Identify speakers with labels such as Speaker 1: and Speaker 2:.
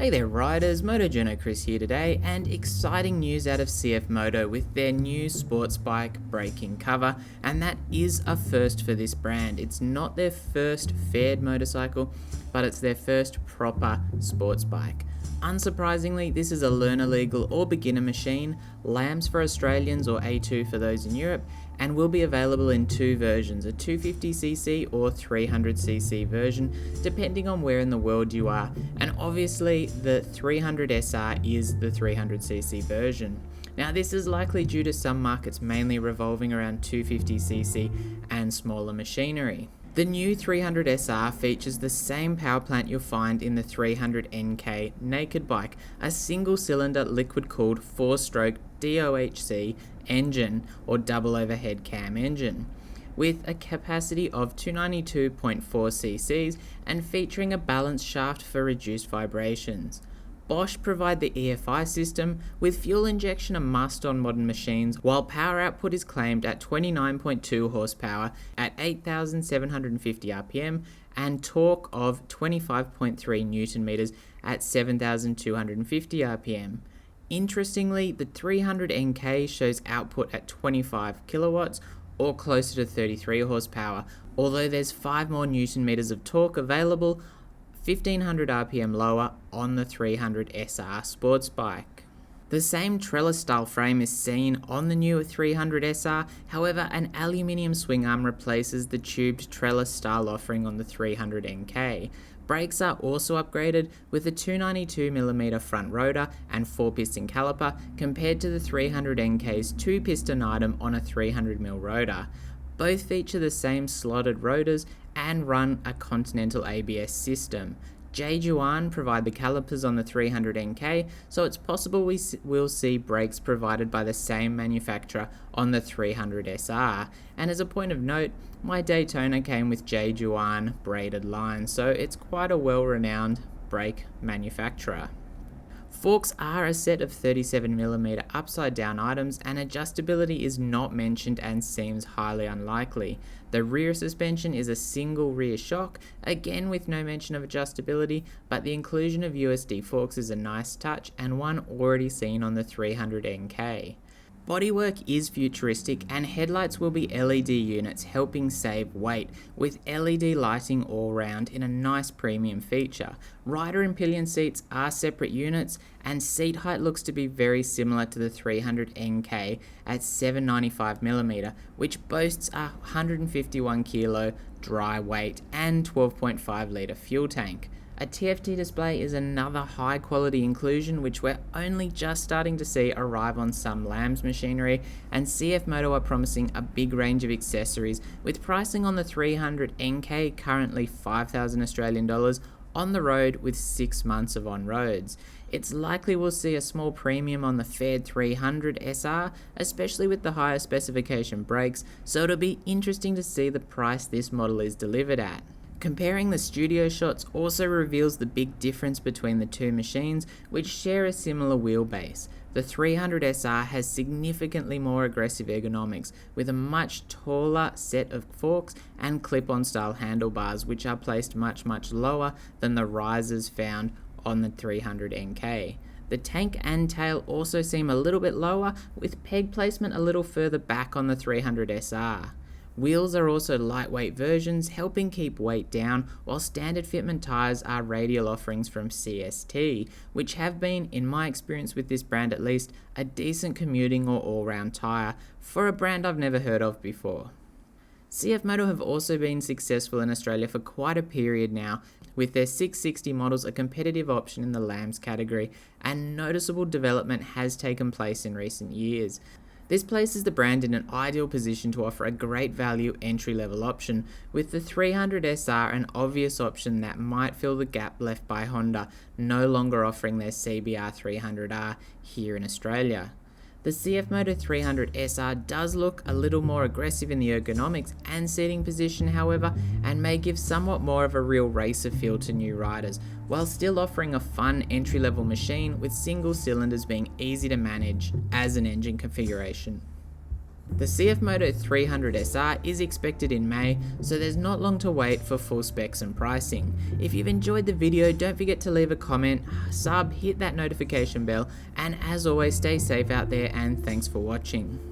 Speaker 1: Hey there riders, MotoJourno Chris here today, and exciting news out of CFMoto with their new Sportsbike braking cover, and that is a first for this brand. It's not their first faired motorcycle, but it's their first proper sports bike. Unsurprisingly, this is a learner legal or beginner machine, LAMS for Australians or A2 for those in Europe, and will be available in two versions, a 250cc or 300cc version, depending on where in the world you are. And obviously, the 300SR is the 300cc version. Now, this is likely due to some markets mainly revolving around 250cc and smaller machinery. The new 300SR features the same power plant you'll find in the 300NK naked bike, a single-cylinder liquid-cooled 4-stroke DOHC engine or double overhead cam engine, with a capacity of 292.4cc and featuring a balanced shaft for reduced vibrations. Bosch provide the EFI system, with fuel injection a must on modern machines, while power output is claimed at 29.2 horsepower at 8,750 RPM and torque of 25.3 Newton meters at 7,250 RPM. Interestingly, the 300NK shows output at 25 kilowatts or closer to 33 horsepower, although there's 5 more Newton meters of torque available, 1500 RPM lower on the 300SR sports bike. The same trellis style frame is seen on the newer 300SR, however an aluminium swing arm replaces the tubed trellis style offering on the 300NK. Brakes are also upgraded with a 292mm front rotor and 4-piston caliper compared to the 300NK's 2-piston item on a 300mm rotor. Both feature the same slotted rotors and run a Continental ABS system. Juan provide the calipers on the 300NK, so it's possible we will see brakes provided by the same manufacturer on the 300SR. And as a point of note, my Daytona came with Juan braided lines, so it's quite a well-renowned brake manufacturer. Forks are a set of 37mm upside down items, and adjustability is not mentioned and seems highly unlikely. The rear suspension is a single rear shock, again with no mention of adjustability, but the inclusion of USD forks is a nice touch and one already seen on the 300NK. Bodywork is futuristic and headlights will be LED units helping save weight, with LED lighting all round in a nice premium feature. Rider and pillion seats are separate units and seat height looks to be very similar to the 300NK at 795mm, which boasts a 151 kilo dry weight and 12.5 litre fuel tank. A TFT display is another high quality inclusion which we're only just starting to see arrive on some LAMS machinery, and CFMoto are promising a big range of accessories, with pricing on the 300NK currently 5,000 Australian dollars on the road with 6 months of on-roads. It's likely we'll see a small premium on the faired 300SR, especially with the higher specification brakes, so it'll be interesting to see the price this model is delivered at. Comparing the studio shots also reveals the big difference between the two machines, which share a similar wheelbase. The 300SR has significantly more aggressive ergonomics, with a much taller set of forks and clip-on style handlebars, which are placed much lower than the risers found on the 300NK. The tank and tail also seem a little bit lower, with peg placement a little further back on the 300SR. Wheels are also lightweight versions, helping keep weight down, while standard fitment tyres are radial offerings from CST, which have been, in my experience with this brand at least, a decent commuting or all-round tyre for a brand I've never heard of before. CFMoto have also been successful in Australia for quite a period now, with their 660 models a competitive option in the LAMS category, and noticeable development has taken place in recent years. This places the brand in an ideal position to offer a great value entry-level option, with the 300SR an obvious option that might fill the gap left by Honda, no longer offering their CBR 300R here in Australia. The CFMoto 300SR does look a little more aggressive in the ergonomics and seating position, however, and may give somewhat more of a real racer feel to new riders, while still offering a fun entry-level machine with single cylinders being easy to manage as an engine configuration. The CFMoto 300SR is expected in May, so there's not long to wait for full specs and pricing. If you've enjoyed the video, don't forget to leave a comment, sub, hit that notification bell, and as always, stay safe out there and thanks for watching.